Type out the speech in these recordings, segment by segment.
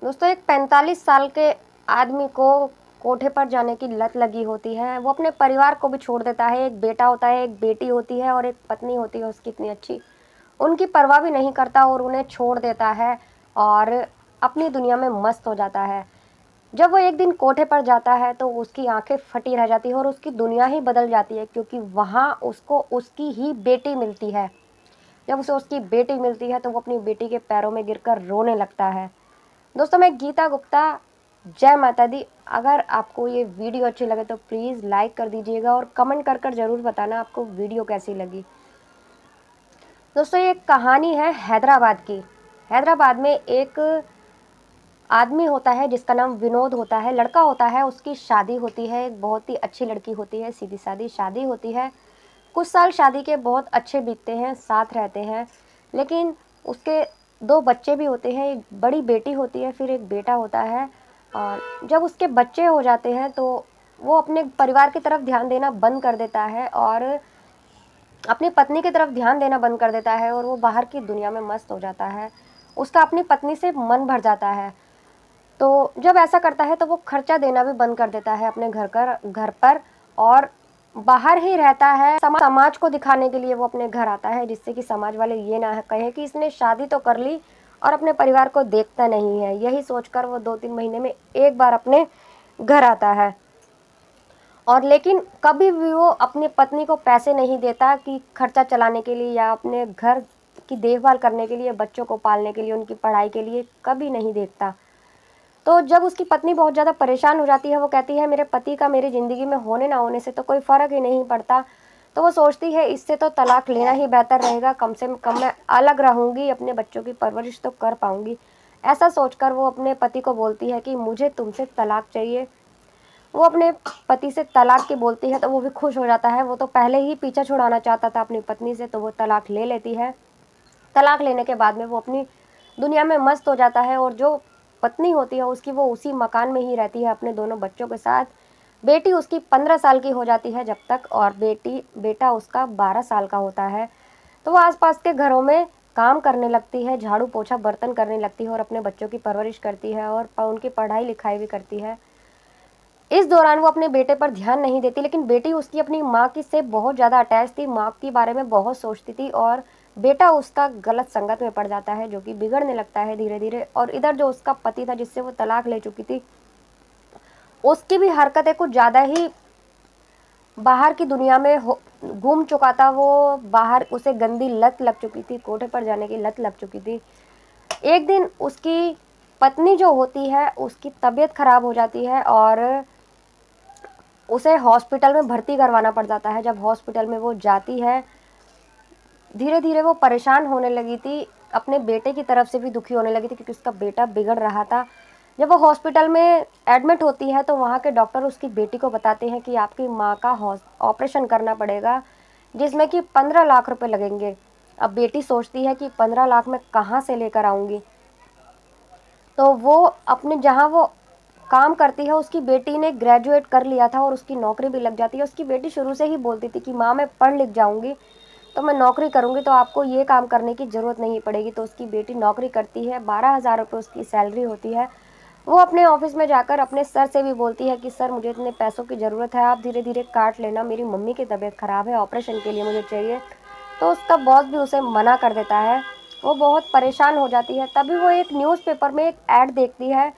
दोस्तों, एक 45 साल के आदमी को कोठे पर जाने की लत लगी होती है। वो अपने परिवार को भी छोड़ देता है। एक बेटा होता है, एक बेटी होती है और एक पत्नी होती है उसकी इतनी अच्छी। उनकी परवाह भी नहीं करता और उन्हें छोड़ देता है और अपनी दुनिया में मस्त हो जाता है। जब वो एक दिन कोठे पर जाता है तो उसकी आंखें फटी रह जाती है और उसकी दुनिया ही बदल जाती है, क्योंकि वहाँ उसको उसकी ही बेटी मिलती है। जब उसे उसकी बेटी मिलती है तो वो अपनी बेटी के पैरों में गिरकर रोने लगता है। दोस्तों, मैं गीता गुप्ता, जय माता दी। अगर आपको ये वीडियो अच्छी लगे तो प्लीज़ लाइक कर दीजिएगा और कमेंट कर कर ज़रूर बताना आपको वीडियो कैसी लगी। दोस्तों, ये कहानी है हैदराबाद की। हैदराबाद में एक आदमी होता है जिसका नाम विनोद होता है। लड़का होता है, उसकी शादी होती है। एक बहुत ही अच्छी लड़की होती है, सीधी सादी शादी होती है। कुछ साल शादी के बहुत अच्छे बीतते हैं, साथ रहते हैं। लेकिन उसके दो बच्चे भी होते हैं। एक बड़ी बेटी होती है, फिर एक बेटा होता है। और जब उसके बच्चे हो जाते हैं तो वो अपने परिवार की तरफ ध्यान देना बंद कर देता है और अपनी पत्नी की तरफ ध्यान देना बंद कर देता है और वो बाहर की दुनिया में मस्त हो जाता है। उसका अपनी पत्नी से मन भर जाता है। तो जब ऐसा करता है तो वो खर्चा देना भी बंद कर देता है अपने घर पर और बाहर ही रहता है। समाज को दिखाने के लिए वो अपने घर आता है, जिससे कि समाज वाले ये ना कहें कि इसने शादी तो कर ली और अपने परिवार को देखता नहीं है। यही सोचकर वो 2-3 महीने में एक बार अपने घर आता है। और लेकिन कभी भी वो अपनी पत्नी को पैसे नहीं देता कि खर्चा चलाने के लिए या अपने घर की देखभाल करने के लिए, बच्चों को पालने के लिए, उनकी पढ़ाई के लिए कभी नहीं देखता। तो जब उसकी पत्नी बहुत ज़्यादा परेशान हो जाती है, वो कहती है मेरे पति का मेरी ज़िंदगी में होने ना होने से तो कोई फ़र्क ही नहीं पड़ता। तो वो सोचती है इससे तो तलाक लेना ही बेहतर रहेगा, कम से कम मैं अलग रहूँगी, अपने बच्चों की परवरिश तो कर पाऊँगी। ऐसा सोचकर वो अपने पति को बोलती है कि मुझे तुमसे तलाक चाहिए। वो अपने पति से तलाक की बोलती है तो वो भी खुश हो जाता है। वो तो पहले ही पीछा छुड़ाना चाहता था अपनी पत्नी से, तो वो तलाक ले लेती है। तलाक लेने के बाद में वो अपनी दुनिया में मस्त हो जाता है और जो पत्नी होती है उसकी, वो उसी मकान में ही रहती है अपने दोनों बच्चों के साथ। बेटी उसकी 15 साल की हो जाती है जब तक, और बेटा उसका 12 साल का होता है। तो वो आसपास के घरों में काम करने लगती है, झाड़ू पोछा बर्तन करने लगती है और अपने बच्चों की परवरिश करती है और उनकी पढ़ाई लिखाई भी करती है। इस दौरान वो अपने बेटे पर ध्यान नहीं देती, लेकिन बेटी उसकी अपनी माँ की से बहुत ज़्यादा अटैच थी, माँ के बारे में बहुत सोचती थी और बेटा उसका गलत संगत में पड़ जाता है, जो कि बिगड़ने लगता है धीरे धीरे। और इधर जो उसका पति था जिससे वो तलाक ले चुकी थी, उसकी भी हरकतें कुछ ज़्यादा ही बाहर की दुनिया में घूम चुका था। वो बाहर, उसे गंदी लत लग चुकी थी, कोठे पर जाने की लत लग चुकी थी। एक दिन उसकी पत्नी जो होती है उसकी तबीयत खराब हो जाती है और उसे हॉस्पिटल में भर्ती करवाना पड़ जाता है। जब हॉस्पिटल में वो जाती है, धीरे धीरे वो परेशान होने लगी थी, अपने बेटे की तरफ से भी दुखी होने लगी थी क्योंकि उसका बेटा बिगड़ रहा था। जब वो हॉस्पिटल में एडमिट होती है तो वहाँ के डॉक्टर उसकी बेटी को बताते हैं कि आपकी माँ का ऑपरेशन करना पड़ेगा, जिसमें कि 15 लाख रुपए लगेंगे। अब बेटी सोचती है कि 15 लाख मैं कहाँ से लेकर आऊँगी। तो वो अपने, जहाँ वो काम करती है, उसकी बेटी ने ग्रेजुएट कर लिया था और उसकी नौकरी भी लग जाती है। उसकी बेटी शुरू से ही बोलती थी कि माँ मैं पढ़ लिख जाऊँगी तो मैं नौकरी करूँगी, तो आपको ये काम करने की ज़रूरत नहीं पड़ेगी। तो उसकी बेटी नौकरी करती है, 12,000 रुपये उसकी सैलरी होती है। वो अपने ऑफिस में जाकर अपने सर से भी बोलती है कि सर मुझे इतने पैसों की ज़रूरत है, आप धीरे धीरे काट लेना, मेरी मम्मी की तबीयत ख़राब है, ऑपरेशन के लिए मुझे चाहिए। तो उसका बॉस भी उसे मना कर देता है। वो बहुत परेशान हो जाती है। तभी वो एक न्यूज़पेपर में एक ऐड देखती है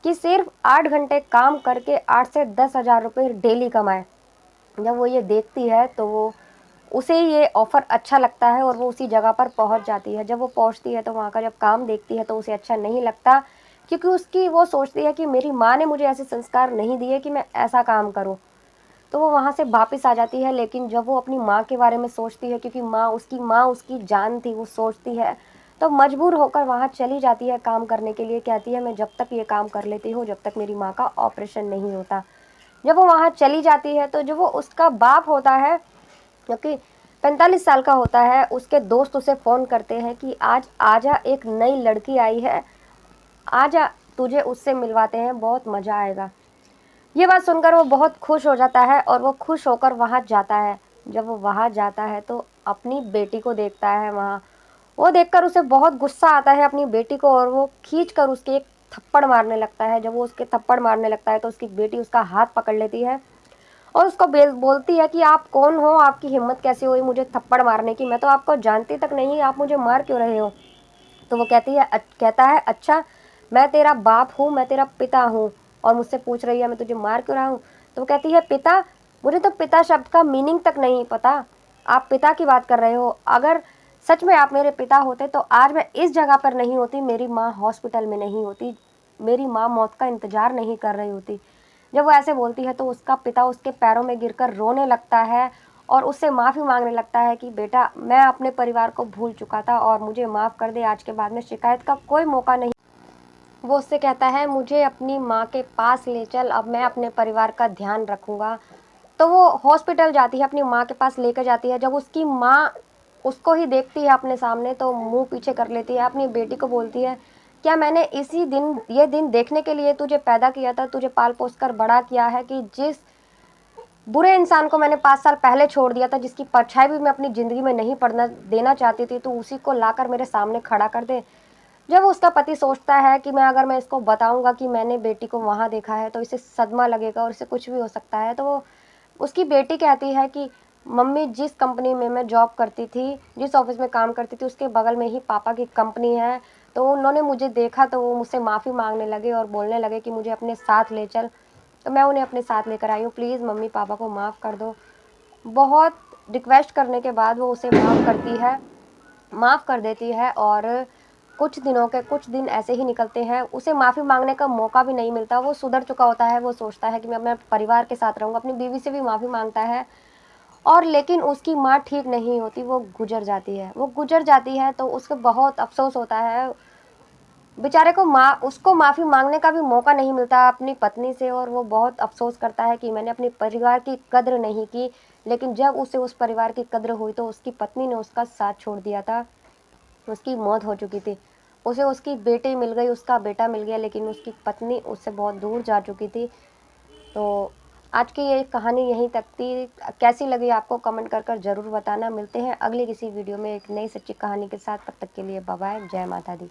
कि सिर्फ 8 घंटे काम करके 8 से 10,000 रुपये डेली कमाए। जब वो ये देखती है तो वो, उसे ये ऑफ़र अच्छा लगता है और वो उसी जगह पर पहुंच जाती है। जब वो पहुंचती है तो वहाँ का जब काम देखती है तो उसे अच्छा नहीं लगता, क्योंकि उसकी, वो सोचती है कि मेरी माँ ने मुझे ऐसे संस्कार नहीं दिए कि मैं ऐसा काम करूँ। तो वो वहाँ से वापस आ जाती है। लेकिन जब वो अपनी माँ के बारे में सोचती है, क्योंकि माँ उसकी जान थी, वो सोचती है, तो मजबूर होकर वहाँ चली जाती है काम करने के लिए। कहती है मैं जब तक ये काम कर लेती हूँ जब तक मेरी माँ का ऑपरेशन नहीं होता। जब वो वहाँ चली जाती है तो जो वो उसका बाप होता है, क्योंकि 45 साल का होता है, उसके दोस्त उसे फ़ोन करते हैं कि आज आजा, एक नई लड़की आई है, आजा तुझे उससे मिलवाते हैं, बहुत मज़ा आएगा। ये बात सुनकर वो बहुत खुश हो जाता है और वो खुश होकर वहाँ जाता है। जब वो वहाँ जाता है तो अपनी बेटी को देखता है वहाँ। वो देखकर उसे बहुत गुस्सा आता है अपनी बेटी को और वो खींच कर उसके एक थप्पड़ मारने लगता है। जब वो उसके थप्पड़ मारने लगता है तो उसकी बेटी उसका हाथ पकड़ लेती है और उसको बोलती है कि आप कौन हो, आपकी हिम्मत कैसे हुई मुझे थप्पड़ मारने की, मैं तो आपको जानती तक नहीं, आप मुझे मार क्यों रहे हो। तो वो कहता है अच्छा मैं तेरा बाप हूँ, मैं तेरा पिता हूँ और मुझसे पूछ रही है मैं तुझे मार क्यों रहा हूँ। तो वो कहती है पिता, मुझे तो पिता शब्द का मीनिंग तक नहीं पता, आप पिता की बात कर रहे हो। अगर सच में आप मेरे पिता होते तो आज मैं इस जगह पर नहीं होती, मेरी माँ हॉस्पिटल में नहीं होती, मेरी माँ मौत का इंतजार नहीं कर रही होती। जब वो ऐसे बोलती है तो उसका पिता उसके पैरों में गिरकर रोने लगता है और उससे माफ़ी मांगने लगता है कि बेटा मैं अपने परिवार को भूल चुका था और मुझे माफ़ कर दे, आज के बाद में शिकायत का कोई मौका नहीं। वो उससे कहता है मुझे अपनी माँ के पास ले चल, अब मैं अपने परिवार का ध्यान रखूँगा। तो वो हॉस्पिटल जाती है, अपनी माँ के पास लेकर जाती है। जब उसकी माँ उसको ही देखती है अपने सामने तो मुंह पीछे कर लेती है, अपनी बेटी को बोलती है क्या मैंने इसी दिन ये दिन देखने के लिए तुझे पैदा किया था, तुझे पाल पोस कर बड़ा किया है कि जिस बुरे इंसान को मैंने 5 साल पहले छोड़ दिया था, जिसकी परछाई भी मैं अपनी ज़िंदगी में नहीं पड़ना देना चाहती थी, तो उसी को लाकर मेरे सामने खड़ा कर दे। जब उसका पति सोचता है कि अगर मैं इसको बताऊंगा कि मैंने बेटी को वहाँ देखा है तो इसे सदमा लगेगा और इसे कुछ भी हो सकता है, तो वो उसकी बेटी कहती है कि मम्मी जिस कंपनी में मैं जॉब करती थी, जिस ऑफिस में काम करती थी उसके बगल में ही पापा की कंपनी है, तो उन्होंने मुझे देखा तो वो मुझसे माफ़ी मांगने लगे और बोलने लगे कि मुझे अपने साथ ले चल। तो मैं उन्हें अपने साथ लेकर आई हूँ, प्लीज़ मम्मी पापा को माफ़ कर दो। बहुत रिक्वेस्ट करने के बाद वो उसे माफ़ कर देती है और कुछ दिन ऐसे ही निकलते हैं, उसे माफ़ी मांगने का मौका भी नहीं मिलता। वो सुधर चुका होता है, वो सोचता है कि मैं अपने परिवार के साथ रहूँगा, अपनी बीवी से भी माफ़ी मांगता है और लेकिन उसकी माँ ठीक नहीं होती, वो गुजर जाती है तो उसको बहुत अफ़सोस होता है। बेचारे को उसको माफ़ी मांगने का भी मौका नहीं मिलता अपनी पत्नी से और वो बहुत अफ़सोस करता है कि मैंने अपने परिवार की कद्र नहीं की। लेकिन जब उसे उस परिवार की कद्र हुई तो उसकी पत्नी ने उसका साथ छोड़ दिया था, उसकी मौत हो चुकी थी। उसे उसकी बेटी मिल गई, उसका बेटा मिल गया, लेकिन उसकी पत्नी उससे बहुत दूर जा चुकी थी। तो आज की ये कहानी यहीं तक थी। कैसी लगी आपको कमेंट कर ज़रूर बताना। मिलते हैं अगली किसी वीडियो में एक नई सच्ची कहानी के साथ। तब तक के लिए बाय बाय, जय माता दी।